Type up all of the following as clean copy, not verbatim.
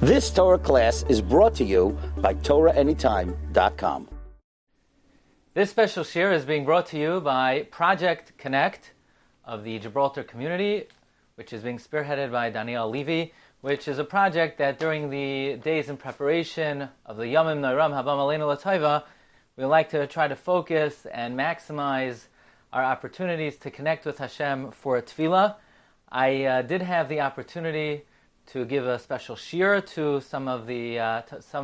This Torah class is brought to you by TorahAnytime.com. This special shiur is being brought to you by Project Connect of the Gibraltar community, which is being spearheaded by Daniel Levy, which is a project that during the days in preparation of the Yomim Noiram Habam Aleinu L'Taiva, we like to try to focus and maximize our opportunities to connect with Hashem for Tefillah. I did have the opportunity to give a special shiur to some of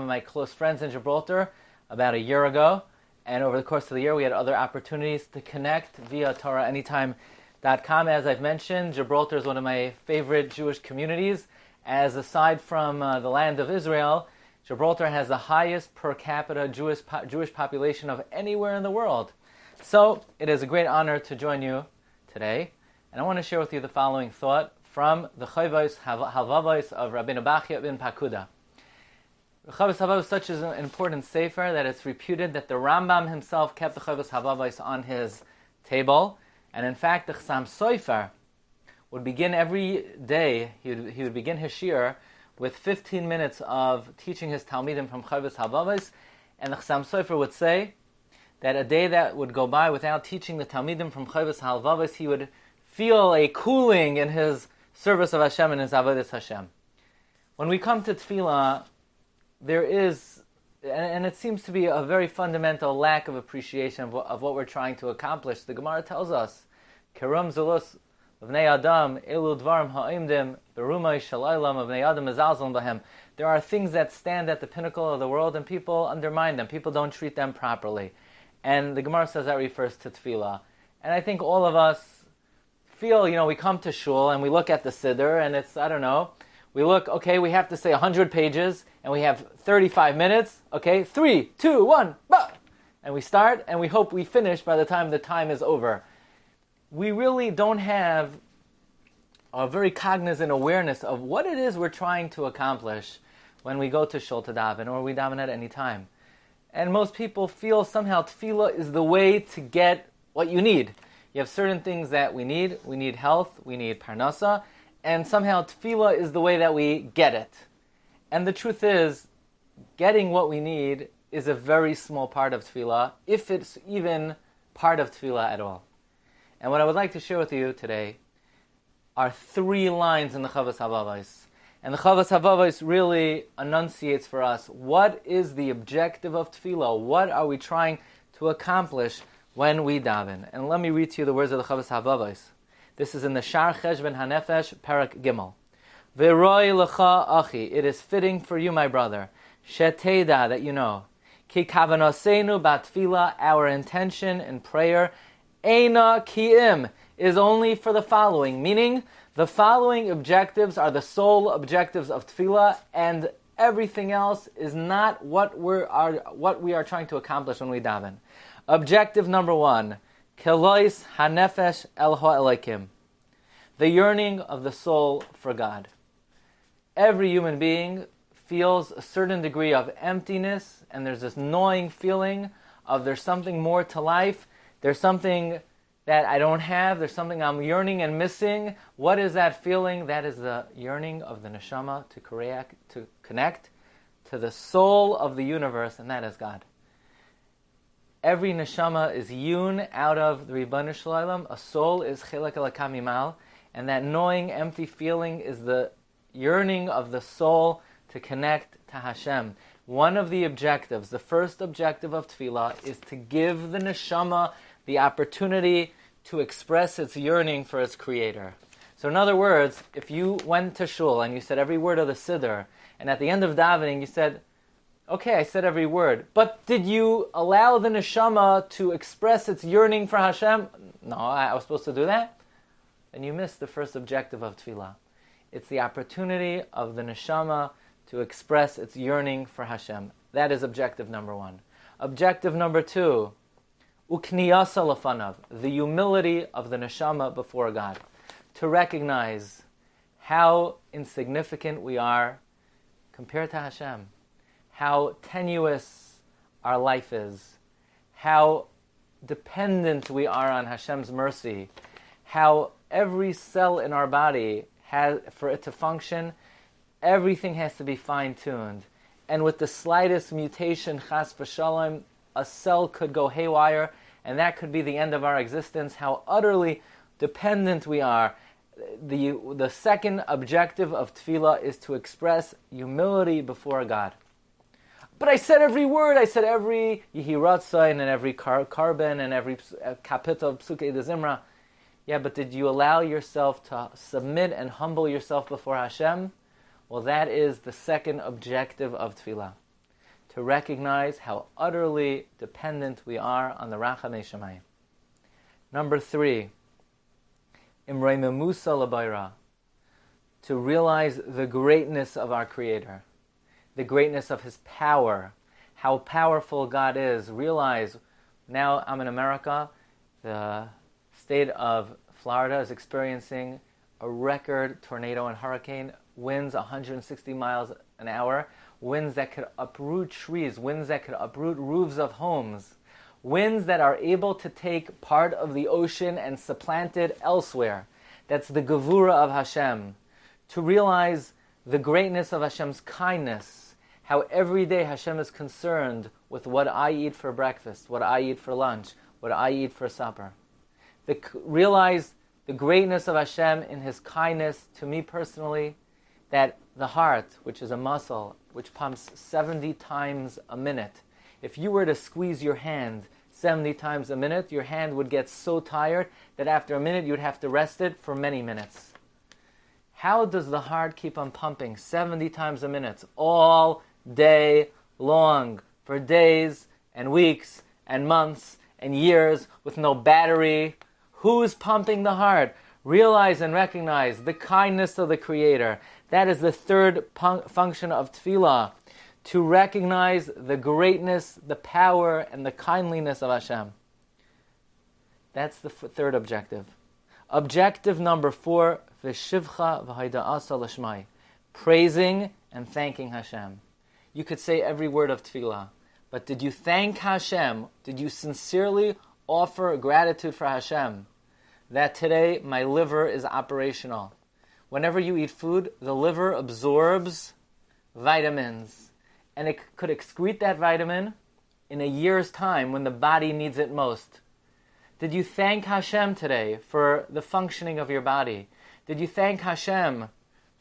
my close friends in Gibraltar about a year ago, and over the course of the year we had other opportunities to connect via TorahAnytime.com. As I've mentioned, Gibraltar is one of my favorite Jewish communities, as aside from the land of Israel, Gibraltar has the highest per capita Jewish population of anywhere in the world. So it is a great honor to join you today, and I want to share with you the following thought from the Chovos Halevavos of Rabbi Bachya ben Pakuda. The Chovos Halevavos is such an important sefer that it's reputed that the Rambam himself kept the Chovos Halevavos on his table, and in fact the Chassam Sofer would begin every day, he would begin his shiur with 15 minutes of teaching his Talmidim from Chovos Halevavos, and the Chassam Sofer would say that a day that would go by without teaching the Talmidim from Chovos Halevavos, he would feel a cooling in his service of Hashem and his avodas Hashem. When we come to Tefillah, there is, and it seems to be a very fundamental lack of appreciation of what we're trying to accomplish. The Gemara tells us, Kerum zulus v'nei adam elu dvarim ha'imdim berumay shalaylam v'nei adam mezalzam b'hem. There are things that stand at the pinnacle of the world and people undermine them. People don't treat them properly. And the Gemara says that refers to Tefillah. And I think all of us feel, we come to shul and we look at the siddur and it's, we look, okay, we have to say 100 pages and we have 35 minutes, okay, 3, 2, 1, bah! And we start and we hope we finish by the time the time is over. We really don't have a very cognizant awareness of what it is we're trying to accomplish when we go to shul to daven, or we daven at any time. And most people feel somehow tefillah is the way to get what you need. You have certain things that we need. We need health, we need parnasa, and somehow tefillah is the way that we get it. And the truth is, getting what we need is a very small part of tefillah, if it's even part of tefillah at all. And what I would like to share with you today are 3 lines in the Chovos Halevavos. And the Chovos Halevavos really enunciates for us what is the objective of tefillah, what are we trying to accomplish when we daven. And let me read to you the words of the Chovos Halevavos. This is in the Shar Cheshbon HaNefesh, Parak Gimel. V'roi lecha achi, it is fitting for you, my brother, sheteda, that you know, ki kavanosenu batfila, our intention in prayer, eina ki'im, is only for the following, meaning the following objectives are the sole objectives of tefillah, and everything else is not what we are trying to accomplish when we daven. Objective number 1, kelois hanefesh el ha'elokim, the yearning of the soul for God. Every human being feels a certain degree of emptiness, and there's this gnawing feeling of there's something more to life, there's something that I don't have, there's something I'm yearning and missing. What is that feeling? That is the yearning of the nashama to connect to the soul of the universe, and that is God. Every nashama is yun out of the Ribbon Shalom. A soul is chilek elokam mimal, and that gnawing, empty feeling is the yearning of the soul to connect to Hashem. One of the objectives, the first objective of tefillah, is to give the nashama the opportunity to express its yearning for its creator. So in other words, if you went to shul and you said every word of the siddur, and at the end of davening you said, okay, I said every word, but did you allow the neshama to express its yearning for Hashem? No, I was supposed to do that? Then you missed the first objective of tefillah. It's the opportunity of the neshama to express its yearning for Hashem. That is objective number 1. Objective number 2, ukniyasa lefanav, the humility of the neshama before God. To recognize how insignificant we are compared to Hashem. How tenuous our life is, how dependent we are on Hashem's mercy, how every cell in our body has, for it to function, everything has to be fine-tuned. And with the slightest mutation, chas v'shalom, a cell could go haywire, and that could be the end of our existence, how utterly dependent we are. The second objective of tefillah is to express humility before God. But I said every word, I said every Yehiratzain and every carbon and every kapitel of Psukei de Zimra. Yeah, but did you allow yourself to submit and humble yourself before Hashem? Well, that is the second objective of tefillah. To recognize how utterly dependent we are on the Rachamei Shamayim. Number 3, Imrei Memusa L'Bayra, to realize the greatness of our Creator, the greatness of His power, how powerful God is. Realize, now I'm in America, the state of Florida is experiencing a record tornado and hurricane, winds 160 miles an hour, winds that could uproot trees, winds that could uproot roofs of homes, winds that are able to take part of the ocean and supplant it elsewhere. That's the gevura of Hashem. To realize the greatness of Hashem's kindness, how every day Hashem is concerned with what I eat for breakfast, what I eat for lunch, what I eat for supper. Realize the greatness of Hashem in His kindness to me personally, that the heart, which is a muscle, which pumps 70 times a minute, if you were to squeeze your hand 70 times a minute, your hand would get so tired that after a minute you'd have to rest it for many minutes. How does the heart keep on pumping 70 times a minute all day long, for days and weeks and months and years with no battery? Who's pumping the heart? Realize and recognize the kindness of the Creator. That is the third function of tefillah, to recognize the greatness, the power, and the kindliness of Hashem. That's the third objective. Objective number 4, v'shivcha v'haida'asa l'shmai, praising and thanking Hashem. You could say every word of tefillah, but did you thank Hashem? Did you sincerely offer gratitude for Hashem that today my liver is operational? Whenever you eat food, the liver absorbs vitamins, and it could excrete that vitamin in a year's time when the body needs it most. Did you thank Hashem today for the functioning of your body? Did you thank Hashem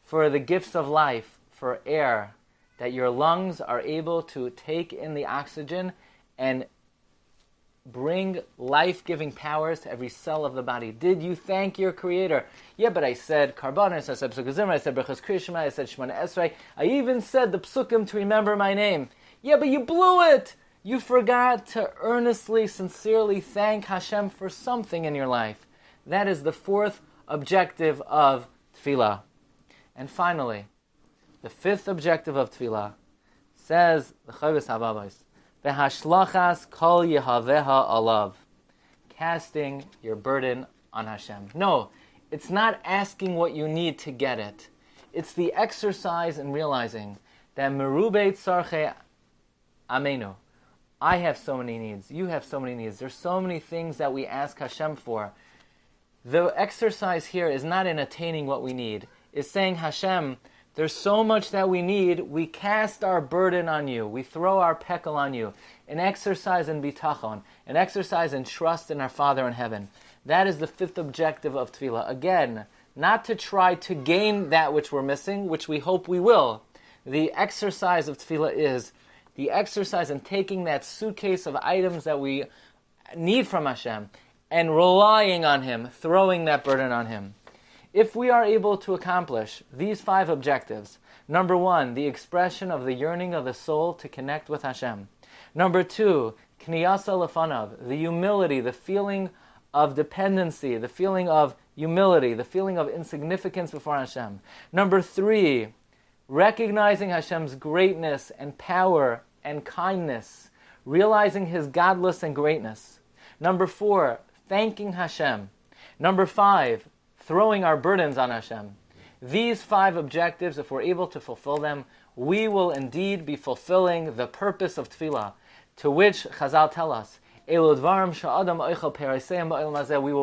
for the gifts of life, for air, that your lungs are able to take in the oxygen and bring life-giving powers to every cell of the body? Did you thank your Creator? Yeah, but I said Karbanis, I said Psukei Zimra, I said Brachos Kriyas, I said Shemona Esrei, I even said the Psukim to remember my name. Yeah, but you blew it! You forgot to earnestly, sincerely thank Hashem for something in your life. That is the fourth objective of tefillah. And finally, the fifth objective of tefillah, says the Chovos Halevavos, V'hashlachas kol yehaveha alav, casting your burden on Hashem. No, it's not asking what you need to get it. It's the exercise in realizing that merubei tzarchei amenu, I have so many needs, you have so many needs, there's so many things that we ask Hashem for. The exercise here is not in attaining what we need. It's saying, Hashem, there's so much that we need, we cast our burden on you, we throw our pekel on you, an exercise in bitachon, an exercise in trust in our Father in heaven. That is the fifth objective of tefillah. Again, not to try to gain that which we're missing, which we hope we will. The exercise of tefillah is the exercise in taking that suitcase of items that we need from Hashem and relying on Him, throwing that burden on Him. If we are able to accomplish these 5 objectives, number 1, the expression of the yearning of the soul to connect with Hashem. Number 2, kniyasa lefanav, the humility, the feeling of dependency, the feeling of humility, the feeling of insignificance before Hashem. Number 3, recognizing Hashem's greatness and power and kindness, realizing His godless and greatness. Number 4, thanking Hashem. Number 5, throwing our burdens on Hashem. These 5 objectives, if we're able to fulfill them, we will indeed be fulfilling the purpose of tefillah, to which Chazal tell us, we will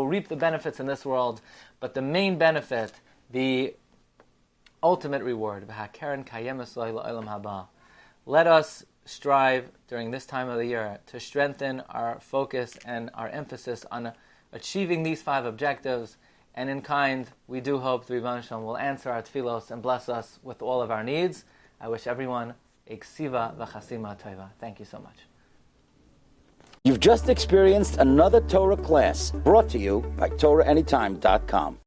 reap the benefits in this world, but the main benefit, the ultimate reward. Let us strive during this time of the year to strengthen our focus and our emphasis on achieving these 5 objectives. And in kind, we do hope the Rebbeinu Shalom will answer our tefillos and bless us with all of our needs. I wish everyone a ksiva v'chasima tova. Thank you so much. You've just experienced another Torah class brought to you by TorahAnytime.com.